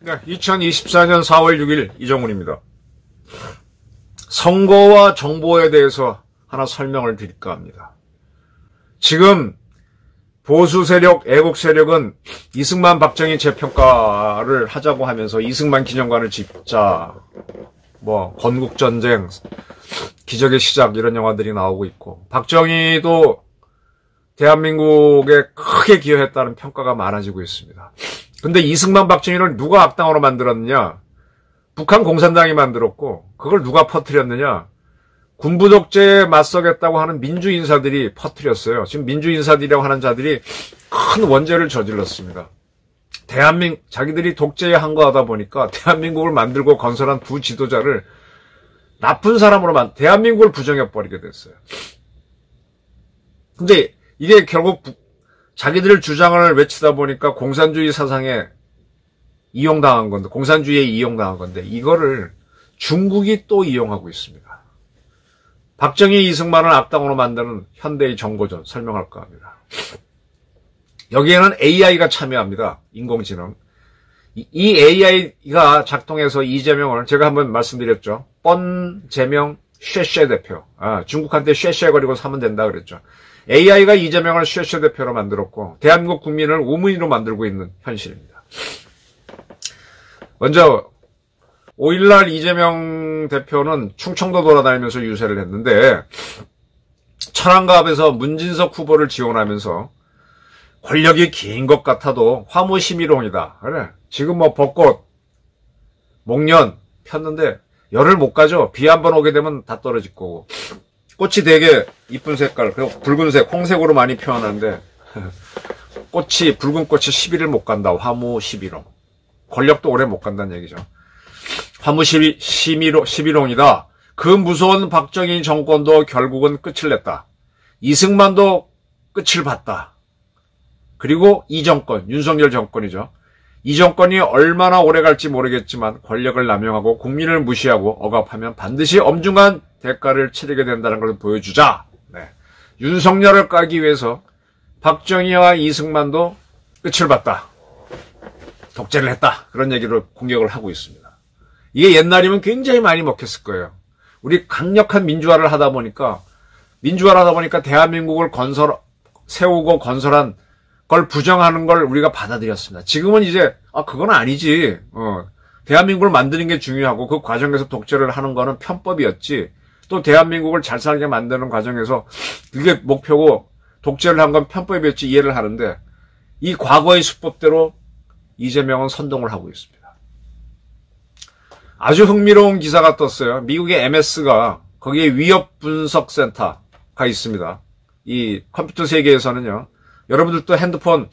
네, 2024년 4월 6일 이정훈입니다. 선거와 정보에 대해서 하나 설명을 드릴까 합니다. 지금 보수 세력, 애국 세력은 이승만, 박정희 재평가를 하자고 하면서 이승만 기념관을 짓자, 건국전쟁, 기적의 시작 이런 영화들이 나오고 있고, 박정희도 대한민국에 크게 기여했다는 평가가 많아지고 있습니다. 근데 이승만, 박정희를 누가 악당으로 만들었느냐? 북한 공산당이 만들었고, 그걸 누가 퍼뜨렸느냐? 군부 독재에 맞서겠다고 하는 민주 인사들이 퍼뜨렸어요. 지금 민주 인사들이라고 하는 자들이 큰 원죄를 저질렀습니다. 자기들이 독재에 항거하다 보니까 대한민국을 만들고 건설한 두 지도자를 나쁜 사람으로 대한민국을 부정해버리게 됐어요. 근데 이게 결국 자기들 주장을 외치다 보니까 공산주의 사상에 이용당한 건데, 공산주의에 이용당한 건데, 이거를 중국이 또 이용하고 있습니다. 박정희, 이승만을 악당으로 만드는 현대의 정보전 설명할까 합니다. 여기에는 AI가 참여합니다. 인공지능. 이 AI가 작동해서 이재명을, 제가 한번 말씀드렸죠. 뻔재명 쉐쉐 대표. 중국한테 쉐쉐거리고 사면 된다 그랬죠. AI가 이재명을 쉐쉐 대표로 만들었고, 대한민국 국민을 우문이로 만들고 있는 현실입니다. 먼저 5일날 이재명 대표는 충청도 돌아다니면서 유세를 했는데, 천안갑에서 문진석 후보를 지원하면서 권력이 긴 것 같아도 화무심이롱이다. 그래, 지금 벚꽃, 목련 폈는데 열을 못 가죠. 비 한번 오게 되면 다 떨어질 거고. 꽃이 되게 이쁜 색깔, 붉은색, 홍색으로 많이 표현하는데 붉은 꽃이 10일을 못 간다. 화무시비롱. 권력도 오래 못 간다는 얘기죠. 화무시비롱이다. 그 무서운 박정희 정권도 결국은 끝을 냈다. 이승만도 끝을 봤다. 그리고 이 정권, 윤석열 정권이죠. 이 정권이 얼마나 오래 갈지 모르겠지만 권력을 남용하고 국민을 무시하고 억압하면 반드시 엄중한 대가를 치르게 된다는 걸 보여주자. 네. 윤석열을 까기 위해서 박정희와 이승만도 끝을 봤다. 독재를 했다. 그런 얘기로 공격을 하고 있습니다. 이게 옛날이면 굉장히 많이 먹혔을 거예요. 우리 강력한 민주화를 하다 보니까 대한민국을 세우고 건설한 걸 부정하는 걸 우리가 받아들였습니다. 지금은 이제, 그건 아니지. 대한민국을 만드는 게 중요하고 그 과정에서 독재를 하는 거는 편법이었지. 또 대한민국을 잘 살게 만드는 과정에서 그게 목표고 독재를 한 건 편법이었지 이해를 하는데, 이 과거의 수법대로 이재명은 선동을 하고 있습니다. 아주 흥미로운 기사가 떴어요. 미국의 MS가 거기에 위협분석센터가 있습니다. 이 컴퓨터 세계에서는요. 여러분들도 핸드폰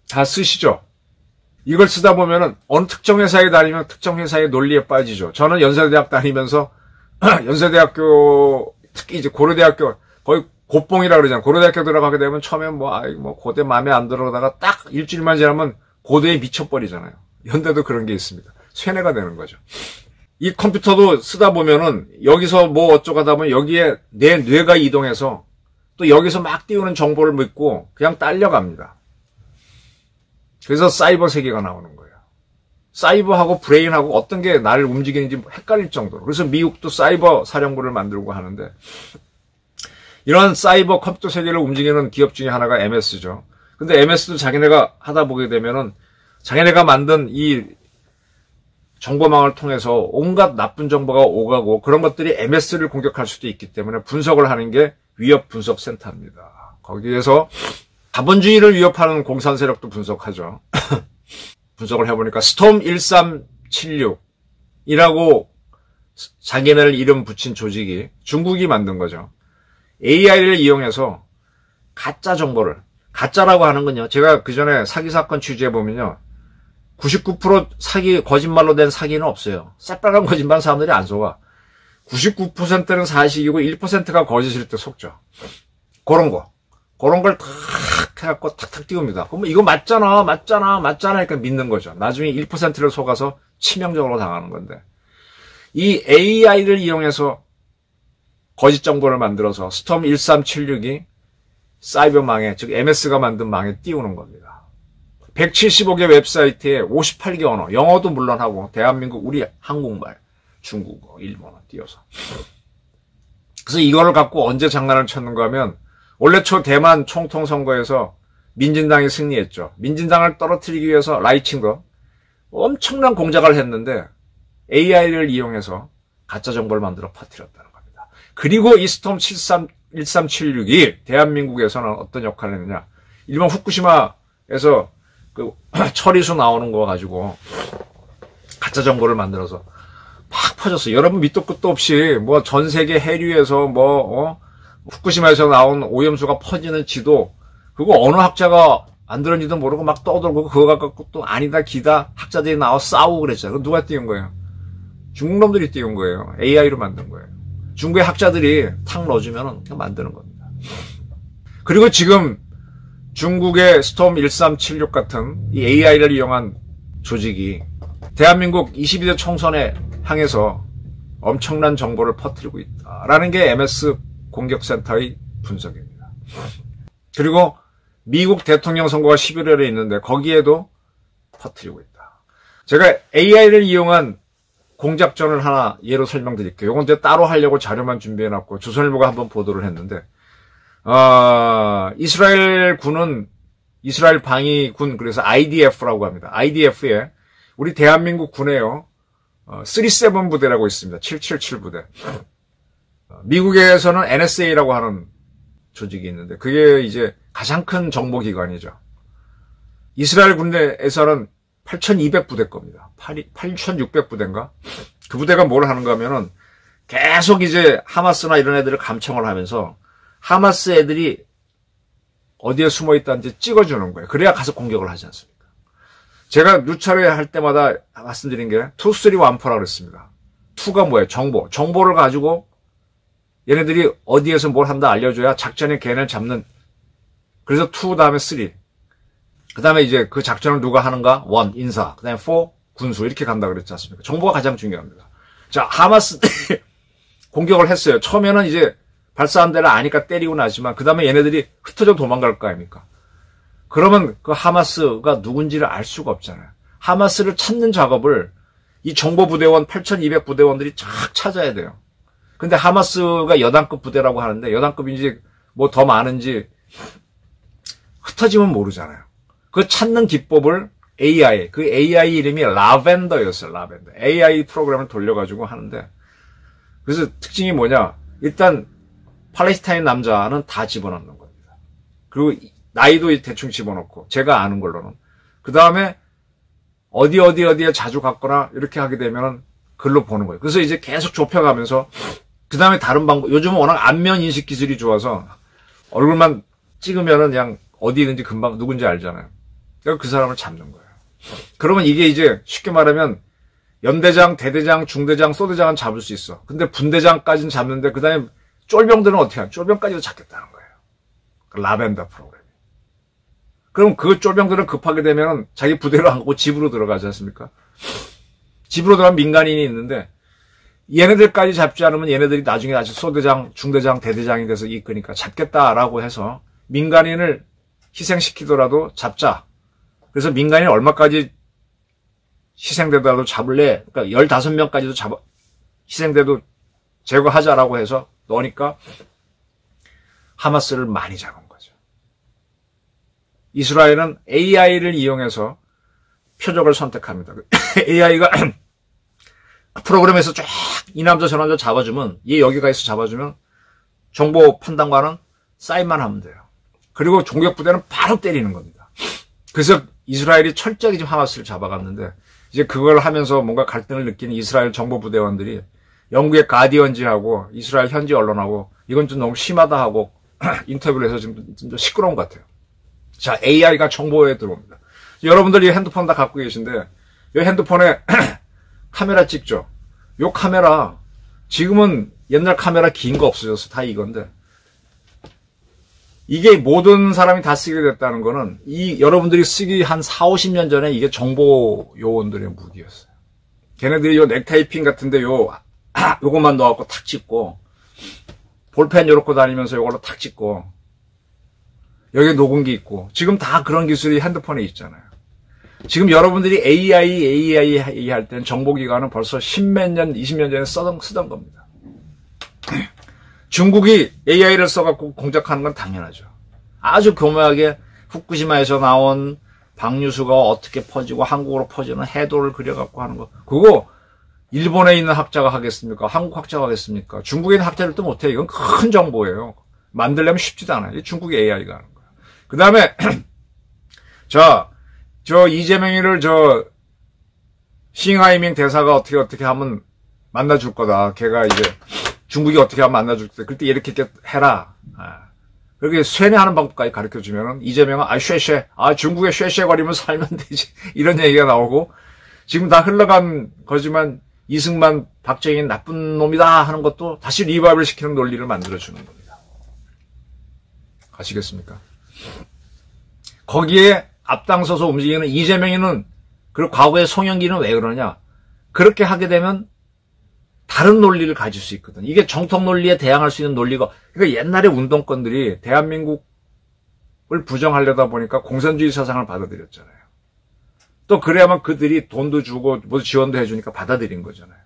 다 쓰시죠? 이걸 쓰다 보면은 어느 특정 회사에 다니면 특정 회사의 논리에 빠지죠. 저는 연세대학 다니면서 연세대학교, 특히 이제 고려대학교, 거의 고뽕이라 그러잖아요. 고려대학교 들어가게 되면 처음엔 고대 마음에 안 들어다가 딱 일주일만 지나면 고대에 미쳐버리잖아요. 연대도 그런 게 있습니다. 쇠뇌가 되는 거죠. 이 컴퓨터도 쓰다 보면은 여기서 어쩌고 하다 보면 여기에 내 뇌가 이동해서 또 여기서 막 띄우는 정보를 믿고 그냥 딸려갑니다. 그래서 사이버 세계가 나오는 거예요. 사이버하고 브레인하고 어떤 게 나를 움직이는지 헷갈릴 정도로. 그래서 미국도 사이버 사령부를 만들고 하는데, 이런 사이버 컴퓨터 세계를 움직이는 기업 중에 하나가 MS죠. 근데 MS도 자기네가 하다 보게 되면은 자기네가 만든 이 정보망을 통해서 온갖 나쁜 정보가 오가고 그런 것들이 MS를 공격할 수도 있기 때문에 분석을 하는 게 위협분석센터입니다. 거기에서 자본주의를 위협하는 공산 세력도 분석하죠. 분석을 해보니까 스톰 1376이라고 자기네를 이름 붙인 조직이 중국이 만든 거죠. AI를 이용해서 가짜 정보를, 가짜라고 하는 건요. 제가 그 전에 사기 사건 취재해보면요. 99% 거짓말로 된 사기는 없어요. 새빨간 거짓말 사람들이 안 속아. 99%는 사실이고 1%가 거짓일 때 속죠. 그런 걸 탁 해갖고 탁탁 띄웁니다. 그럼 이거 맞잖아. 그러니까 믿는 거죠. 나중에 1%를 속아서 치명적으로 당하는 건데. 이 AI를 이용해서 거짓 정보를 만들어서 스톰 1376이 사이버망에, 즉 MS가 만든 망에 띄우는 겁니다. 175개 웹사이트에 58개 언어, 영어도 물론 하고 대한민국 우리 한국말, 중국어, 일본어 띄워서. 그래서 이거를 갖고 언제 장난을 쳤는가 하면 원래 초 대만 총통 선거에서 민진당이 승리했죠. 민진당을 떨어뜨리기 위해서 라이칭거 엄청난 공작을 했는데 AI를 이용해서 가짜 정보를 만들어 퍼뜨렸다는 겁니다. 그리고 이 스톰 1376이 대한민국에서는 어떤 역할을 했느냐. 일본 후쿠시마에서 그 처리수 나오는 거 가지고 가짜 정보를 만들어서 팍 퍼졌어요. 여러분 밑도 끝도 없이 뭐 전 세계 해류에서 후쿠시마에서 나온 오염수가 퍼지는 지도 그거 어느 학자가 만들었는지도 모르고 막 떠들고 그거 갖고 또 아니다 기다 학자들이 나와 싸우고 그랬잖아요. 그거 누가 띄운 거예요? 중국 놈들이 띄운 거예요. AI로 만든 거예요. 중국의 학자들이 탁 넣어주면 그냥 만드는 겁니다. 그리고 지금 중국의 스톰 1376 같은 이 AI를 이용한 조직이 대한민국 22대 총선에 향해서 엄청난 정보를 퍼뜨리고 있다라는 게 MS 공격센터의 분석입니다. 그리고 미국 대통령 선거가 11월에 있는데 거기에도 퍼뜨리고 있다. 제가 AI를 이용한 공작전을 하나 예로 설명드릴게요. 이건 이제 따로 하려고 자료만 준비해놨고 조선일보가 한번 보도를 했는데 이스라엘 군은 이스라엘 방위군 그래서 IDF라고 합니다. IDF에 우리 대한민국 군에요. 37 부대라고 있습니다. 777 부대. 미국에서는 NSA라고 하는 조직이 있는데 그게 이제 가장 큰 정보기관이죠. 이스라엘 군대에서는 8,200부대 겁니다. 8,600부대인가? 그 부대가 뭘 하는가 하면은 계속 이제 하마스나 이런 애들을 감청을 하면서 하마스 애들이 어디에 숨어 있다는지 찍어주는 거예요. 그래야 가서 공격을 하지 않습니까? 제가 누차례 할 때마다 말씀드린 게 2, 3, 1, 4라고 그랬습니다. 2가 뭐예요? 정보. 정보를 가지고 얘네들이 어디에서 뭘 한다 알려줘야 작전에 걔네를 잡는. 그래서 2 다음에 3. 그 다음에 이제 그 작전을 누가 하는가? 1, 인사. 그 다음에 4, 군수. 이렇게 간다 그랬지 않습니까? 정보가 가장 중요합니다. 자, 하마스 공격을 했어요. 처음에는 이제 발사한 데를 아니까 때리고 나지만 그 다음에 얘네들이 흩어져 도망갈 거 아닙니까? 그러면 그 하마스가 누군지를 알 수가 없잖아요. 하마스를 찾는 작업을 이 정보부대원 8,200부대원들이 쫙 찾아야 돼요. 근데 하마스가 여단급 부대라고 하는데 여단급인지 뭐 더 많은지 흩어지면 모르잖아요. 그 찾는 기법을 AI, 그 AI 이름이 라벤더였어요. 라벤더. AI 프로그램을 돌려가지고 하는데 그래서 특징이 뭐냐? 일단 팔레스타인 남자는 다 집어넣는 겁니다. 그리고 나이도 대충 집어넣고 제가 아는 걸로는 그 다음에 어디에 자주 갔거나 이렇게 하게 되면은 글로 보는 거예요. 그래서 이제 계속 좁혀가면서 그 다음에 다른 방법 요즘은 워낙 안면 인식 기술이 좋아서 얼굴만 찍으면은 그냥 어디든지 금방 누군지 알잖아요. 그러니까 그 사람을 잡는 거예요. 그러면 이게 이제 쉽게 말하면 연대장, 대대장, 중대장, 소대장은 잡을 수 있어. 근데 분대장까지는 잡는데 그 다음에 쫄병들은 어떻게 하냐? 쫄병까지도 잡겠다는 거예요. 그 라벤더 프로그램. 그럼 그 쫄병들은 급하게 되면 자기 부대로 안 가고 집으로 들어가지 않습니까? 집으로 들어가면 민간인이 있는데 얘네들까지 잡지 않으면 얘네들이 나중에 아주 소대장, 중대장, 대대장이 돼서 이끄니까 잡겠다라고 해서 민간인을 희생시키더라도 잡자. 그래서 민간인 얼마까지 희생되더라도 잡을래? 그러니까 15명까지도 희생돼도 제거하자라고 해서 넣으니까 하마스를 많이 잡은 거죠. 이스라엘은 AI를 이용해서 표적을 선택합니다. AI가 프로그램에서 쫙 이 남자 저 남자 잡아주면 얘 여기가 있어 잡아주면 정보 판단관은 사인만 하면 돼요. 그리고 공격부대는 바로 때리는 겁니다. 그래서 이스라엘이 철저하게 지금 하마스를 잡아갔는데 이제 그걸 하면서 뭔가 갈등을 느끼는 이스라엘 정보부대원들이 영국의 가디언지하고 이스라엘 현지 언론하고 이건 좀 너무 심하다 하고 인터뷰를 해서 지금 좀 시끄러운 것 같아요. 자, AI가 정보에 들어옵니다. 여러분들이 핸드폰 다 갖고 계신데 이 핸드폰에 카메라 찍죠. 요 카메라 지금은 옛날 카메라 긴 거 없어져서 다 이건데 이게 모든 사람이 다 쓰게 됐다는 거는 이 여러분들이 쓰기 한 4, 50년 전에 이게 정보 요원들의 무기였어요. 걔네들이 요 넥타이핀 같은데 요 요것만 넣어갖고 탁 찍고, 볼펜 요렇게 다니면서 요걸로 탁 찍고, 여기에 녹음기 있고, 지금 다 그런 기술이 핸드폰에 있잖아요. 지금 여러분들이 AI 할 때는 정보기관은 벌써 10몇 년, 20년 전에 쓰던 겁니다. 중국이 AI를 써갖고 공작하는 건 당연하죠. 아주 교묘하게 후쿠시마에서 나온 방류수가 어떻게 퍼지고 한국으로 퍼지는 해도를 그려갖고 하는 거. 그거 일본에 있는 학자가 하겠습니까? 한국 학자가 하겠습니까? 중국에 있는 학자들도 못해. 이건 큰 정보예요. 만들려면 쉽지도 않아요. 중국이 AI가 하는 거예요. 그 다음에 저 이재명이를 싱하이밍 대사가 어떻게 하면 만나줄 거다. 걔가 이제 중국이 어떻게 하면 만나줄 때 그때 이렇게 해라. 그렇게 쇠뇌하는 방법까지 가르쳐주면은 이재명은 중국에 쉐쉐거리면 살면 되지. 이런 얘기가 나오고 지금 다 흘러간 거지만 이승만, 박정희는 나쁜 놈이다 하는 것도 다시 리바이벌 시키는 논리를 만들어주는 겁니다. 아시겠습니까? 거기에 앞장서서 움직이는 이재명이는 그리고 과거의 송영기는 왜 그러냐? 그렇게 하게 되면 다른 논리를 가질 수 있거든. 이게 정통 논리에 대항할 수 있는 논리가, 그러니까 옛날에 운동권들이 대한민국을 부정하려다 보니까 공산주의 사상을 받아들였잖아요. 또 그래야만 그들이 돈도 주고 뭐 지원도 해주니까 받아들인 거잖아요.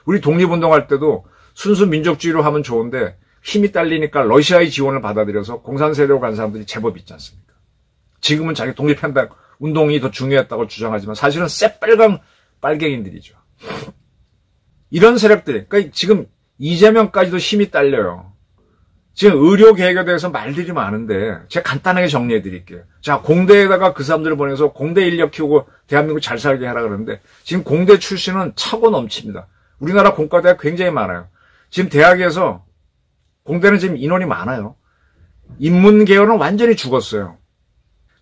우리 독립운동할 때도 순수 민족주의로 하면 좋은데 힘이 딸리니까 러시아의 지원을 받아들여서 공산 세력으로 간 사람들이 제법 있지 않습니까? 지금은 자기 독립한다 운동이 더 중요했다고 주장하지만 사실은 새빨간 빨갱이들이죠. 이런 세력들이, 그러니까 지금 이재명까지도 힘이 딸려요. 지금 의료 개혁에 대해서 말들이 많은데 제가 간단하게 정리해 드릴게요. 자, 공대에다가 그 사람들을 보내서 공대 인력 키우고 대한민국 잘 살게 하라 그러는데 지금 공대 출신은 차고 넘칩니다. 우리나라 공과대학 굉장히 많아요. 지금 대학에서 공대는 지금 인원이 많아요. 인문계열은 완전히 죽었어요.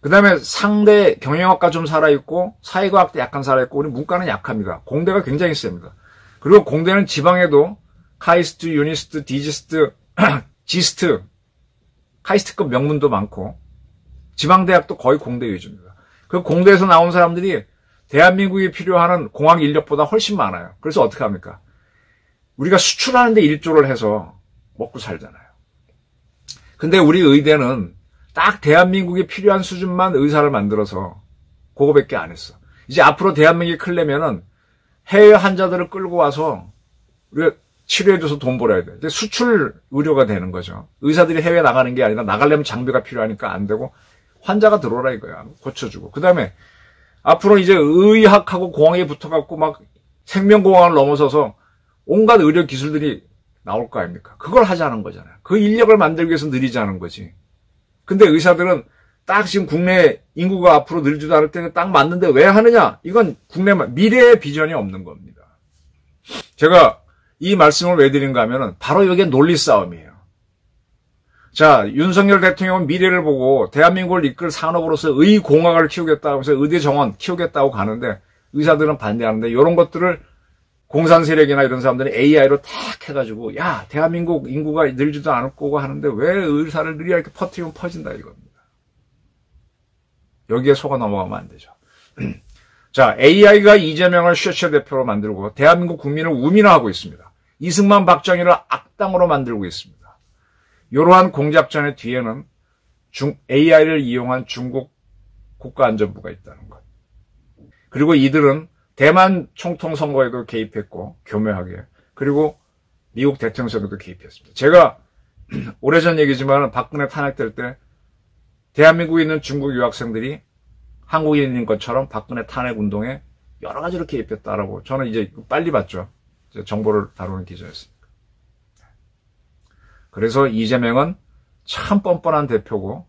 그 다음에 상대 경영학과 좀 살아있고 사회과학도 약간 살아있고 우리 문과는 약합니다. 공대가 굉장히 셉니다. 그리고 공대는 지방에도 카이스트, 유니스트, 디지스트, 지스트, 카이스트급 명문도 많고 지방대학도 거의 공대 위주입니다. 그 공대에서 나온 사람들이 대한민국이 필요한 공학 인력보다 훨씬 많아요. 그래서 어떻게 합니까? 우리가 수출하는데 일조를 해서 먹고 살잖아요. 근데 우리 의대는 딱 대한민국이 필요한 수준만 의사를 만들어서 그거밖에 안 했어. 이제 앞으로 대한민국이 크려면은 해외 환자들을 끌고 와서 우리가 치료해줘서 돈 벌어야 돼. 이제 수출 의료가 되는 거죠. 의사들이 해외 나가는 게 아니라 나가려면 장비가 필요하니까 안 되고 환자가 들어오라 이거야. 고쳐주고. 그 다음에 앞으로 이제 의학하고 공학에 붙어갖고 막 생명공학을 넘어서서 온갖 의료 기술들이 나올 거 아닙니까? 그걸 하자는 거잖아요. 그 인력을 만들기 위해서 늘리자는 거지. 근데 의사들은 딱 지금 국내 인구가 앞으로 늘지도 않을 때는 딱 맞는데 왜 하느냐? 이건 국내만, 미래의 비전이 없는 겁니다. 제가 이 말씀을 왜 드린가 하면은 바로 이게 논리 싸움이에요. 자, 윤석열 대통령은 미래를 보고 대한민국을 이끌 산업으로서 의공학을 키우겠다고 하면서 의대 정원 키우겠다고 가는데 의사들은 반대하는데 이런 것들을 공산 세력이나 이런 사람들이 AI로 탁 해가지고 야, 대한민국 인구가 늘지도 않을 거고 하는데 왜 의사를 늘려 이렇게 퍼뜨리면 퍼진다 이겁니다. 여기에 속아 넘어가면 안 되죠. 자, AI가 이재명을 쉐쉐 대표로 만들고 대한민국 국민을 우민화하고 있습니다. 이승만, 박정희를 악당으로 만들고 있습니다. 이러한 공작전의 뒤에는 AI를 이용한 중국 국가안전부가 있다는 것. 그리고 이들은 대만 총통 선거에도 개입했고 교묘하게, 그리고 미국 대통령 선거에도 개입했습니다. 제가 오래전 얘기지만 박근혜 탄핵될 때 대한민국에 있는 중국 유학생들이 한국인인 것처럼 박근혜 탄핵 운동에 여러 가지로 개입했다라고 저는 이제 빨리 봤죠. 정보를 다루는 기자였으니까. 그래서 이재명은 참 뻔뻔한 대표고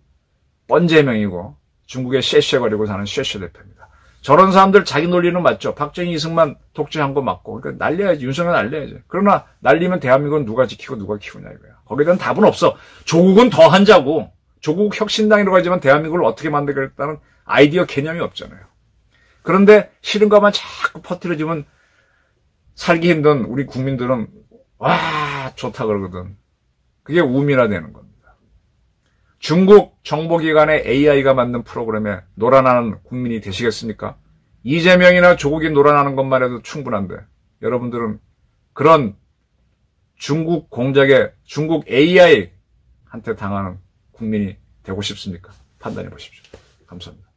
뻔재명이고 중국에 쉐쉐거리고 사는 쉐쉐 대표입니다. 저런 사람들 자기 논리는 맞죠. 박정희, 이승만 독재한 거 맞고. 그러니까 날려야지. 윤석열 날려야지. 그러나 날리면 대한민국은 누가 지키고 누가 키우냐 이거야. 거기에 대한 답은 없어. 조국은 더 한자고. 조국 혁신당이라고 하지만 대한민국을 어떻게 만들겠다는 아이디어 개념이 없잖아요. 그런데 싫은 것만 자꾸 퍼뜨려지면 살기 힘든 우리 국민들은 와 좋다 그러거든. 그게 우민화되는 겁니다. 중국 정보기관의 AI가 만든 프로그램에 놀아나는 국민이 되시겠습니까? 이재명이나 조국이 놀아나는 것만 해도 충분한데 여러분들은 그런 중국 공작에 중국 AI한테 당하는 국민이 되고 싶습니까? 판단해 보십시오. 감사합니다.